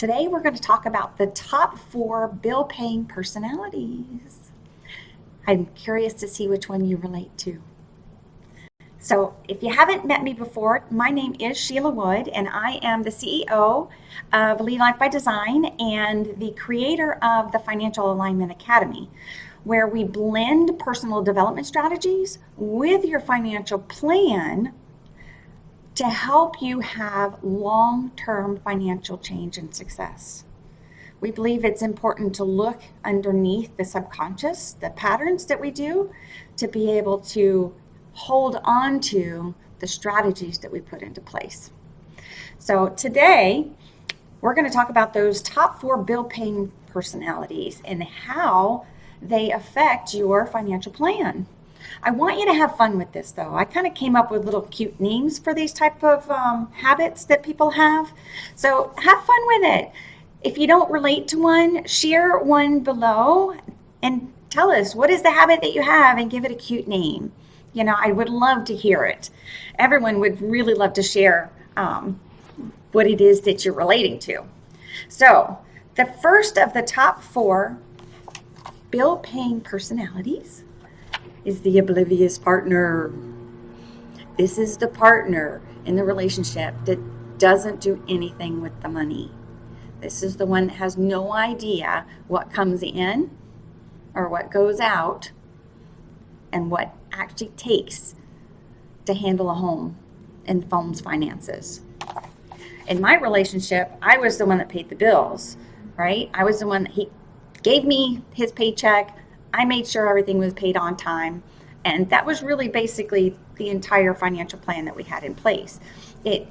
Today we're going to talk about the top 4 bill-paying personalities. I'm curious to see which one you relate to. So if you haven't met me before, my name is Sheila Wood and I am the CEO of Lead Life by Design and the creator of the Financial Alignment Academy, where we blend personal development strategies with your financial plan to help you have long-term financial change and success. We believe it's important to look underneath the subconscious, the patterns that we do, to be able to hold on to the strategies that we put into place. So today, we're going to talk about those top 4 bill-paying personalities and how they affect your financial plan. I want you to have fun with this, though. I kind of came up with little cute names for these type of habits that people have. So have fun with it. If you don't relate to one, share one below and tell us what is the habit that you have and give it a cute name. You know, I would love to hear it. Everyone would really love to share what it is that you're relating to. So the first of the top 4 bill-paying personalities is the Oblivious Partner. This is the partner in the relationship that doesn't do anything with the money. This is the one that has no idea what comes in or what goes out and what actually takes to handle a home and phone's finances. In my relationship, I was the one that paid the bills, right? I was the one that he gave me his paycheck. I made sure everything was paid on time. And that was really basically the entire financial plan that we had in place. The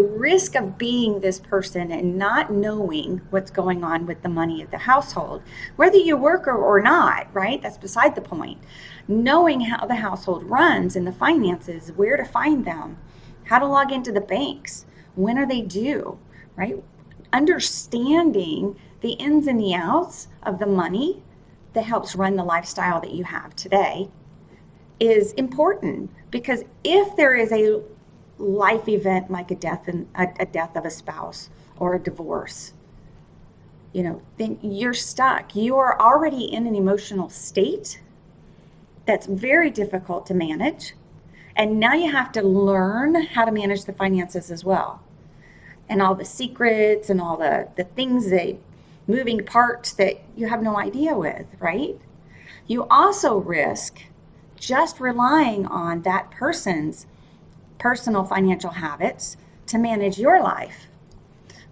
risk of being this person and not knowing what's going on with the money of the household, whether you work or not, right? That's beside the point. Knowing how the household runs and the finances, where to find them, how to log into the banks, when are they due, right? Understanding the ins and the outs of the money that helps run the lifestyle that you have today is important, because if there is a life event like a death of a spouse or a divorce, then you're stuck. You are already in an emotional state that's very difficult to manage, and now you have to learn how to manage the finances as well, and all the secrets and all the things that moving parts that you have no idea with, right? You also risk just relying on that person's personal financial habits to manage your life.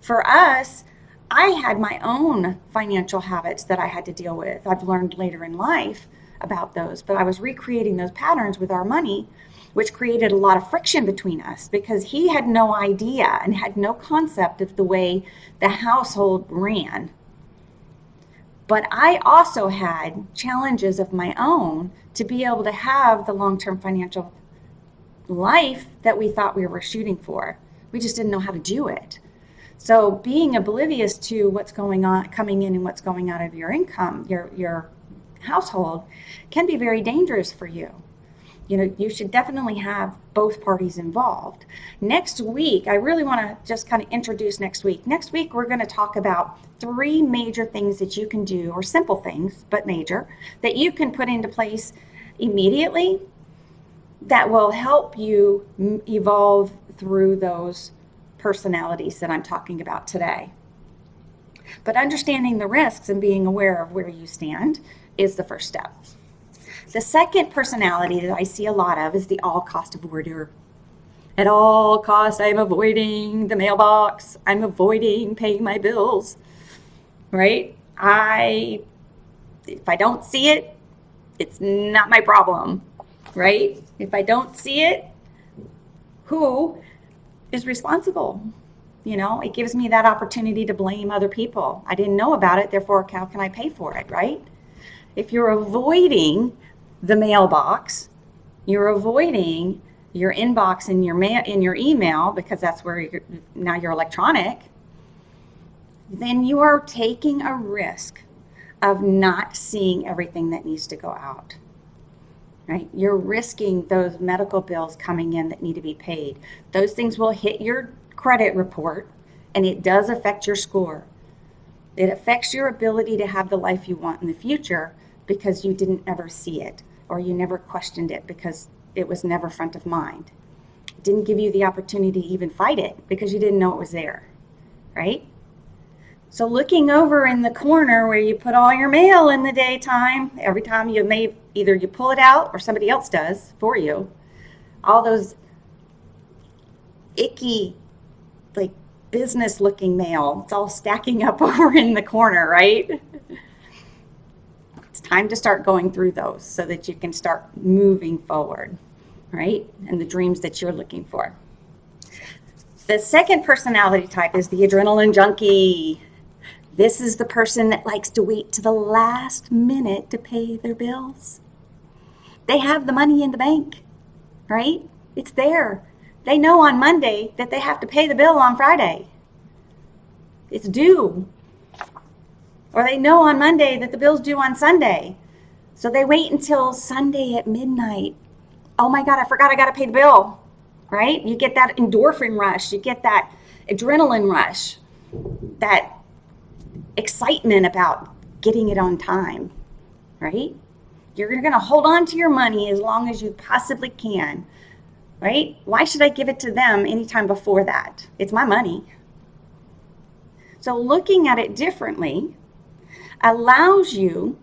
For us, I had my own financial habits that I had to deal with. I've learned later in life about those, but I was recreating those patterns with our money, which created a lot of friction between us because he had no idea and had no concept of the way the household ran. But I also had challenges of my own to be able to have the long-term financial life that we thought we were shooting for. We just didn't know how to do it. So being oblivious to what's going on, coming in and what's going out of your income, your household, can be very dangerous for you. You should definitely have both parties involved. Next week, I really want to just kind of introduce next week. Next week, we're going to talk about 3 major things that you can do, or simple things, but major, that you can put into place immediately that will help you evolve through those personalities that I'm talking about today. But understanding the risks and being aware of where you stand is the first step. The second personality that I see a lot of is the all-cost avoider. At all costs, I'm avoiding the mailbox. I'm avoiding paying my bills, right? If I don't see it, it's not my problem, right? If I don't see it, who is responsible? It gives me that opportunity to blame other people. I didn't know about it, therefore, how can I pay for it, right? If you're avoiding the mailbox, you're avoiding your inbox and your email, because that's where now you're electronic, then you are taking a risk of not seeing everything that needs to go out, right? You're risking those medical bills coming in that need to be paid. Those things will hit your credit report And it does affect your score. It affects your ability to have the life you want in the future because you didn't ever see it, or you never questioned it because it was never front of mind. It didn't give you the opportunity to even fight it because you didn't know it was there, right? So looking over in the corner where you put all your mail in the daytime, every time either you pull it out or somebody else does for you, all those icky, like, business looking mail, it's all stacking up over in the corner, right? It's time to start going through those so that you can start moving forward, right? And the dreams that you're looking for. The second personality type is the adrenaline junkie. This is the person that likes to wait to the last minute to pay their bills. They have the money in the bank, right? It's there. They know on Monday that they have to pay the bill on Friday. It's due. Or they know on Monday that the bill's due on Sunday. So they wait until Sunday at midnight. Oh my God, I forgot I got to pay the bill, right? You get that endorphin rush. You get that adrenaline rush, that excitement about getting it on time, right? You're going to hold on to your money as long as you possibly can. Right? Why should I give it to them anytime before that? It's my money. So looking at it differently allows you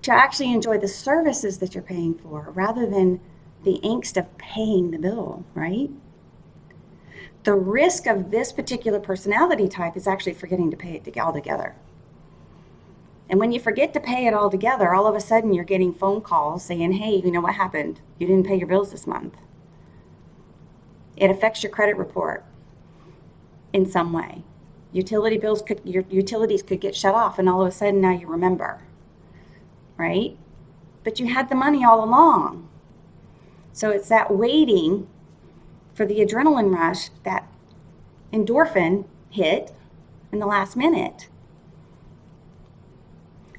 to actually enjoy the services that you're paying for rather than the angst of paying the bill, right? The risk of this particular personality type is actually forgetting to pay it all together. And when you forget to pay it all together, all of a sudden you're getting phone calls saying, hey, you know what happened? You didn't pay your bills this month. It affects your credit report in some way. Your utilities could get shut off, and all of a sudden now you remember, right? But you had the money all along. So it's that waiting for the adrenaline rush, that endorphin hit in the last minute.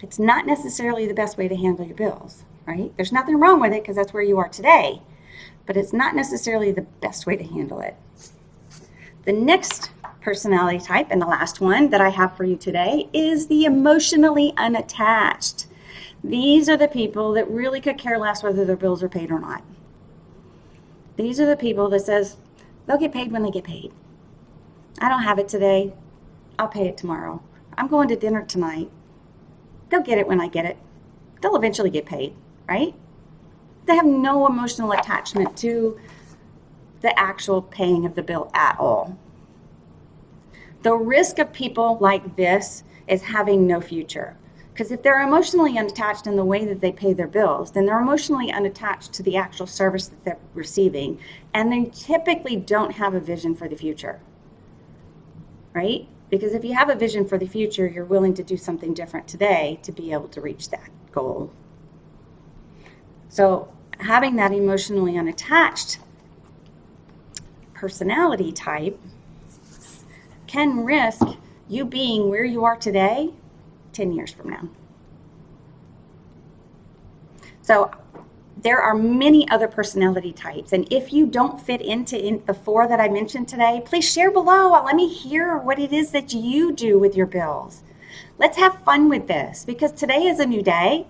It's not necessarily the best way to handle your bills, right? There's nothing wrong with it because that's where you are today. But it's not necessarily the best way to handle it. The next personality type, and the last one that I have for you today, is the emotionally unattached. These are the people that really could care less whether their bills are paid or not. These are the people that says they'll get paid when they get paid. I don't have it today. I'll pay it tomorrow. I'm going to dinner tonight. They'll get it when I get it. They'll eventually get paid, right? They have no emotional attachment to the actual paying of the bill at all. The risk of people like this is having no future. Because if they're emotionally unattached in the way that they pay their bills, then they're emotionally unattached to the actual service that they're receiving. And they typically don't have a vision for the future, right? Because if you have a vision for the future, you're willing to do something different today to be able to reach that goal. So having that emotionally unattached personality type can risk you being where you are today 10 years from now. So there are many other personality types, and if you don't fit into the 4 that I mentioned today, please share below. Let me hear what it is that you do with your bills. Let's have fun with this, because today is a new day.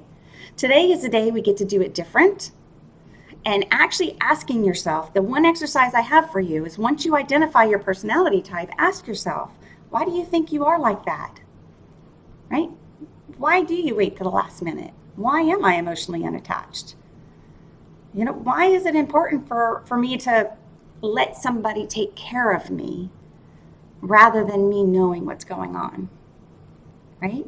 Today is a day we get to do it different. And actually asking yourself, the one exercise I have for you is, once you identify your personality type, ask yourself, why do you think you are like that? Right? Why do you wait to the last minute? Why am I emotionally unattached? You know, why is it important for me to let somebody take care of me rather than me knowing what's going on? Right?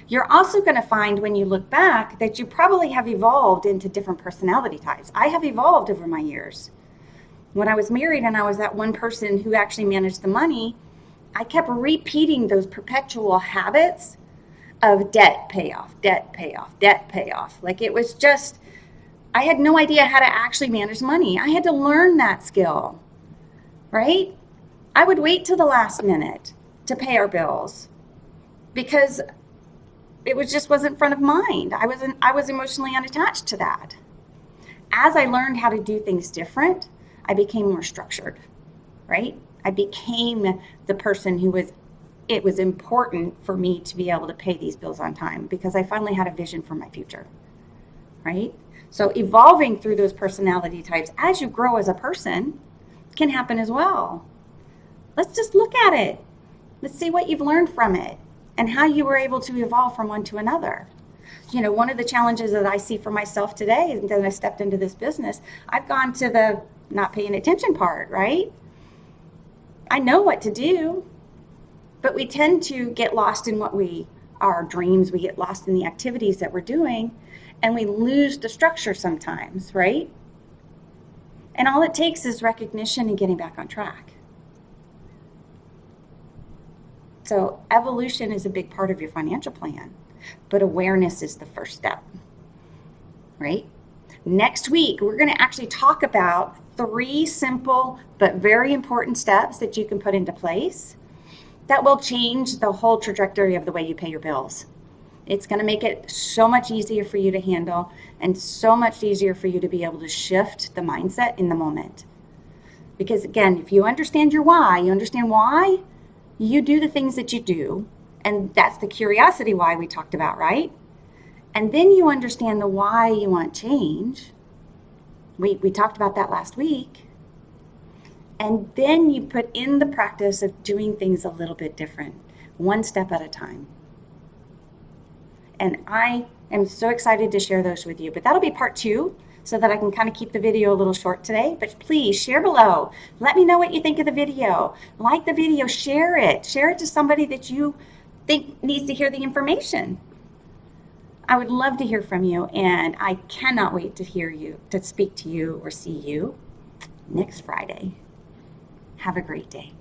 You're also going to find when you look back that you probably have evolved into different personality types. I have evolved over my years. When I was married and I was that one person who actually managed the money, I kept repeating those perpetual habits of debt payoff, debt payoff, debt payoff. Like, it was just, I had no idea how to actually manage money. I had to learn that skill, right? I would wait till the last minute to pay our bills because it wasn't front of mind. I was emotionally unattached to that. As I learned how to do things different, I became more structured, right? I became the person it was important for me to be able to pay these bills on time because I finally had a vision for my future, right? So evolving through those personality types as you grow as a person can happen as well. Let's just look at it. Let's see what you've learned from it and how you were able to evolve from one to another. You know, one of the challenges that I see for myself today is that I stepped into this business, I've gone to the not paying attention part, right? I know what to do, but we tend to get lost in our dreams, we get lost in the activities that we're doing, and we lose the structure sometimes, right? And all it takes is recognition and getting back on track. So evolution is a big part of your financial plan, but awareness is the first step, right? Next week, we're going to actually talk about 3 simple but very important steps that you can put into place that will change the whole trajectory of the way you pay your bills. It's going to make it so much easier for you to handle and so much easier for you to be able to shift the mindset in the moment. Because again, if you understand your why, you understand why you do the things that you do, and that's the curiosity why we talked about, right? And then you understand the why you want change. We talked about that last week. And then you put in the practice of doing things a little bit different, one step at a time. And I am so excited to share those with you, but that'll be part 2 so that I can kind of keep the video a little short today. But please share below. Let me know what you think of the video. Like the video, share it. Share it to somebody that you think needs to hear the information. I would love to hear from you, and I cannot wait to speak to you or see you next Friday. Have a great day.